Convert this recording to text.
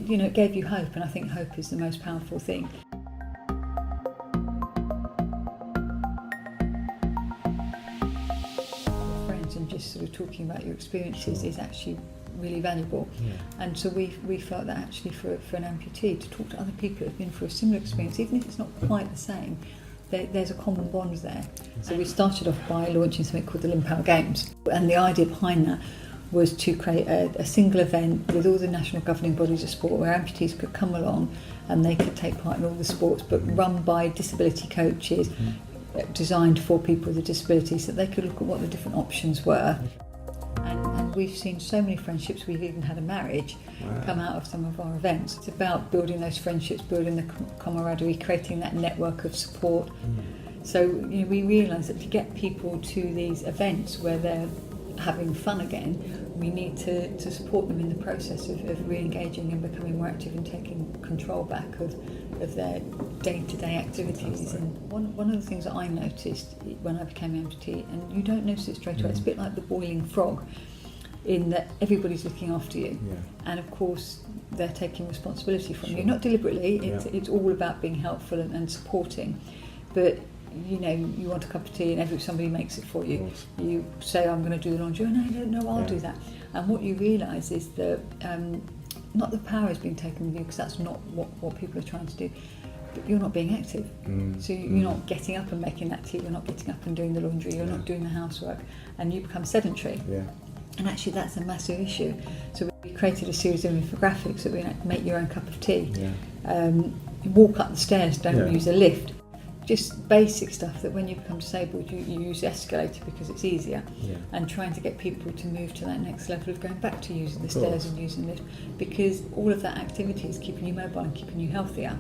it gave you hope, and I think hope is the most powerful thing. Friends and just sort of talking about your experiences is actually really valuable. And so we felt that actually for an amputee to talk to other people who have been through a similar experience, even if it's not quite the same, there's a common bond there. So we started off by launching something called the Limb Power Games, and the idea behind that was to create a single event with all the national governing bodies of sport where amputees could come along and they could take part in all the sports, but run by disability coaches, designed for people with a disability, so they could look at what the different options were. And we've seen so many friendships, we've even had a marriage come out of some of our events. It's about building those friendships, building the camaraderie, creating that network of support. So we realise that to get people to these events where they're having fun again, we need to support them in the process of re-engaging and becoming more active and taking control back of their day-to-day activities. And one of the things that I noticed when I became amputee, and you don't notice it straight away, it's a bit like the boiling frog, in that everybody's looking after you, and of course they're taking responsibility from you, not deliberately. It's all about being helpful and supporting, but you want a cup of tea and somebody makes it for you. You say, I'm going to do the laundry. Oh, no, I'll do that. And what you realise is that not the power is being taken with you, because that's not what people are trying to do, but you're not being active. So you're not getting up and making that tea, you're not getting up and doing the laundry, you're not doing the housework, and you become sedentary. And actually that's a massive issue. So we created a series of infographics that we make your own cup of tea. Walk up the stairs, don't use a lift. Just basic stuff that when you become disabled you use the escalator because it's easier, and trying to get people to move to that next level of going back to using the stairs and using the lift, because all of that activity is keeping you mobile and keeping you healthier.